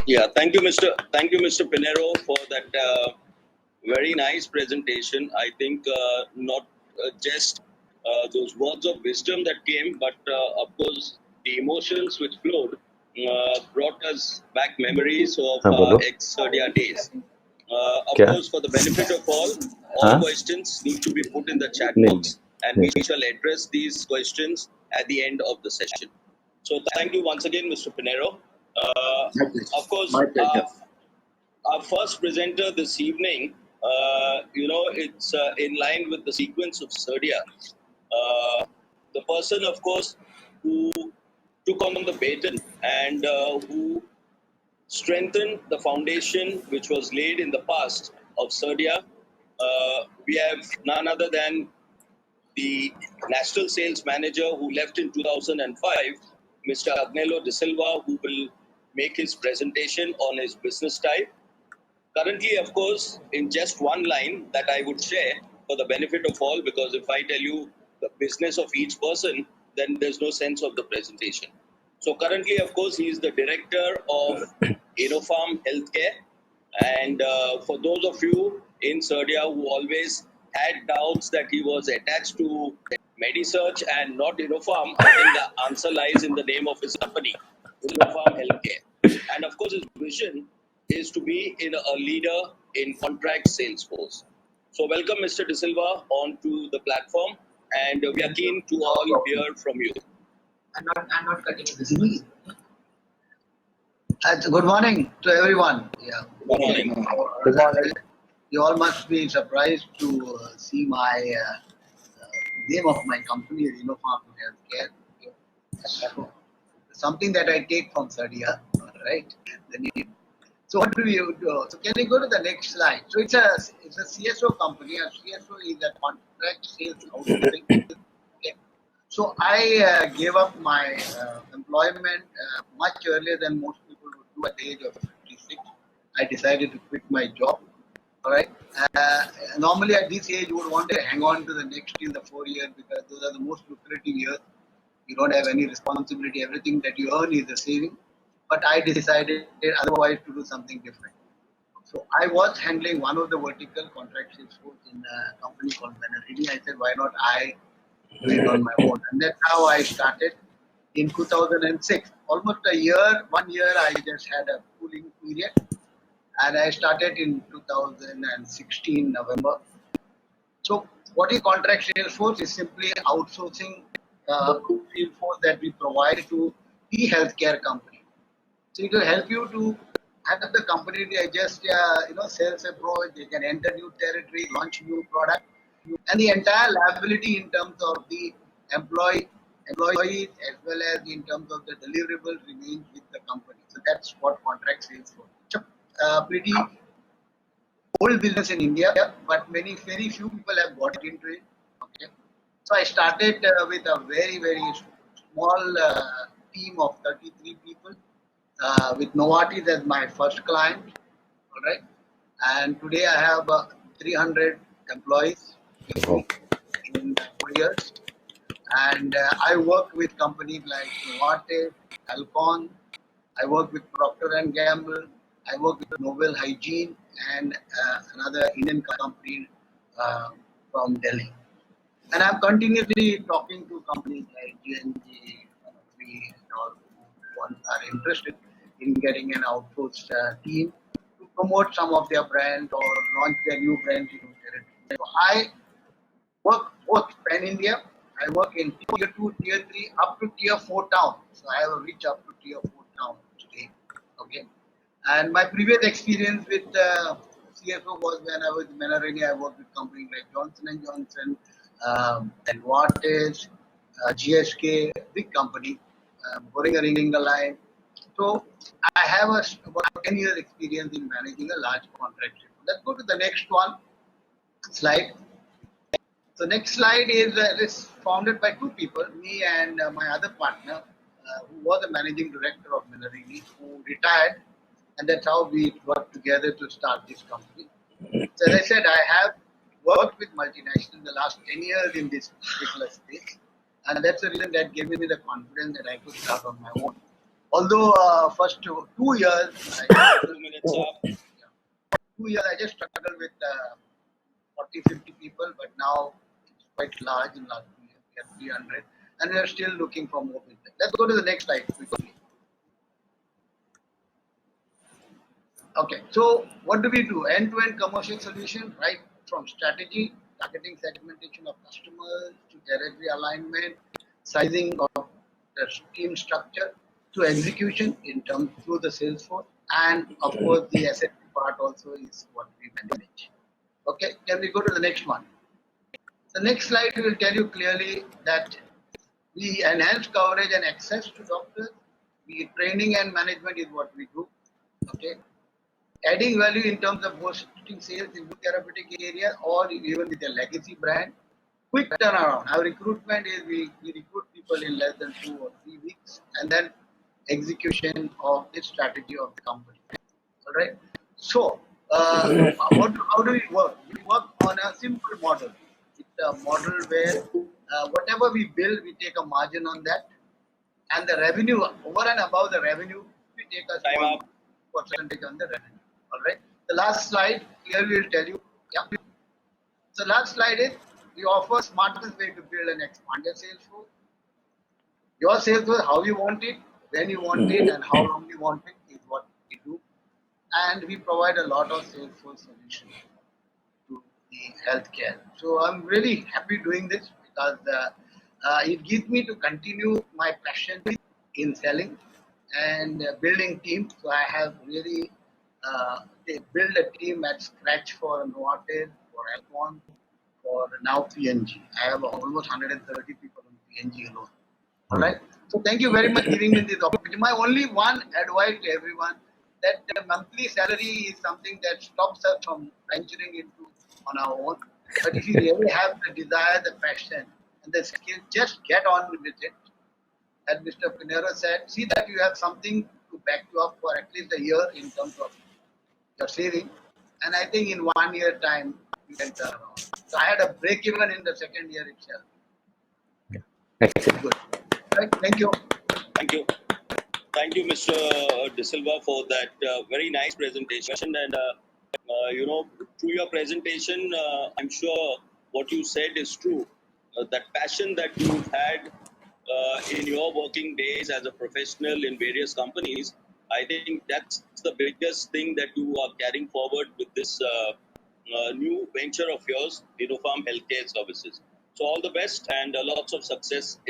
Yeah, thank you, Mr. Pinero, for that very nice presentation. I think not just those words of wisdom that came, but of course the emotions which flowed brought us back memories of हाँ बोलो ex-Serdia days. Of क्या course, for the benefit of all हाँ questions need to be put in the chat नहीं नहीं box, and we नहीं shall address these questions at the end of the session. So, thank you once again, Mr. Pinero. My pleasure. Of course, My pleasure. our first presenter this evening, it's in line with the sequence of Serdia. The person, of course, who took on the baton and who strengthened the foundation which was laid in the past of Serdia. We have none other than the National Sales Manager who left in 2005, Mr. Agnelo D'Silva, who will make his presentation on his business type. Currently, of course, in just one line that I would share for the benefit of all, because if I tell you the business of each person, then there's no sense of the presentation. So currently, of course, he is the director of Innofarm Healthcare. And for those of you in Serdia who always had doubts that he was attached to MediSearch and not Innofarm, I think the answer lies in the name of his company, Innofarm Healthcare. And of course, his vision is to be a leader in contract sales force. So welcome, Mr. De Silva, onto the platform, and we are keen to all hear from you. I'm not cutting this one. Good morning to everyone. Yeah. Good morning. Good morning. You all must be surprised to see my name of my company, Innofarm Healthcare. So, something that I take from Serdia, right? The name. So what do you do? So can you go to the next slide? So it's a CSO company. A CSO is a contract sales outsourcing. Okay. So I gave up my employment much earlier than most people would do at the age of 56. I decided to quit my job. All right. Normally at this age, you would want to hang on to the next year, the 4 years, because those are the most lucrative years. You don't have any responsibility. Everything that you earn is a saving. But I decided otherwise to do something different. So I was handling one of the vertical contract sales force in a company called Benarini. I said, why not I do it on my own? And that's how I started in 2006. Almost 1 year, I just had a cooling period. And I started in 2016, November. So what is contract sales force is simply outsourcing field force that we provide to the healthcare company. So it will help you to have the company to just sales approach. They can enter new territory, launch new product, and the entire liability in terms of the employees as well as in terms of the deliverables remains with the company. So that's what contract sales for. It's a pretty old business in India, but very few people have got into it. Okay, so I started with a very small team of 33 people. With Novartis as my first client, all right. And today I have 300 employees in 4 years. And I work with companies like Novartis, Alcon. I work with Procter and Gamble. I work with Nobel Hygiene and another Indian company from Delhi. And I'm continuously talking to companies like GNG, we all are interested in getting an outsourced team to promote some of their brands or launch their new brands in territory. So I work both pan India. I work in tier 2, tier 3, up to tier 4 towns. So I have reached up to tier 4 towns today. Okay. And my previous experience with CSO was when I was in Menarini. I worked with companies like Johnson & Johnson, and Wattage, GSK, big company, Boehringer Line. So I have about 10 years experience in managing a large contract. Let's go to the next slide. So next slide is founded by two people, me and my other partner, who was the managing director of Menarini, who retired, and that's how we worked together to start this company. So as I said, I have worked with multinationals the last 10 years in this particular space, and that's the reason that gave me the confidence that I could start on my own. Although first 2 years, I 2 minutes up. 2 years I just struggled with 40, 50 people, but now it's quite large in last 2 years. We have 300, and we are still looking for more people. Let's go to the next slide quickly. Okay, so what do we do? End-to-end commercial solution, right from strategy, targeting segmentation of customers, to territory alignment, sizing of the team structure, to execution in terms through the sales force, and of course the asset part also is what we manage. Okay, can we go to the next one? The next slide will tell you clearly that we enhance coverage and access to doctors. We training and management is what we do. Okay, adding value in terms of boosting sales in new therapeutic area or even with a legacy brand. Quick turnaround. Our recruitment is we recruit people in less than 2 or 3 weeks, and then execution of the strategy of the company. All right. So, how do we work? We work on a simple model. It's a model where whatever we build, we take a margin on that, and the revenue over and above the revenue, we take a Time small up. percentage on the revenue. All right. The last slide clearly will tell you. Yeah. So last slide is we offer smartest way to build and expand your sales force. Your sales force, how you want it, when you want it, and how long you want it is what we do. And we provide a lot of sales force solutions to the healthcare. So I'm really happy doing this because it gives me to continue my passion in selling and building teams. So I have really they build a team at scratch for Novartis, for Alcon, for now PNG. I have almost 130 people on PNG alone. All right. So thank you very much giving me this opportunity. My only one advice to everyone that the monthly salary is something that stops us from venturing into on our own. But if you really have the desire, the passion, and the skill, just get on with it. As Mr. Pinero said, see that you have something to back you up for at least a year in terms of your saving. And I think in 1 year time, you can turn around. So I had a break even in the second year itself. Excellent. Good. Right. Thank you. Thank you. Thank you, Mr. D'Silva, for that very nice presentation. And, through your presentation, I'm sure what you said is true. That passion that you've had in your working days as a professional in various companies, I think that's the biggest thing that you are carrying forward with this new venture of yours, Innofarm Healthcare Services. So all the best and lots of success in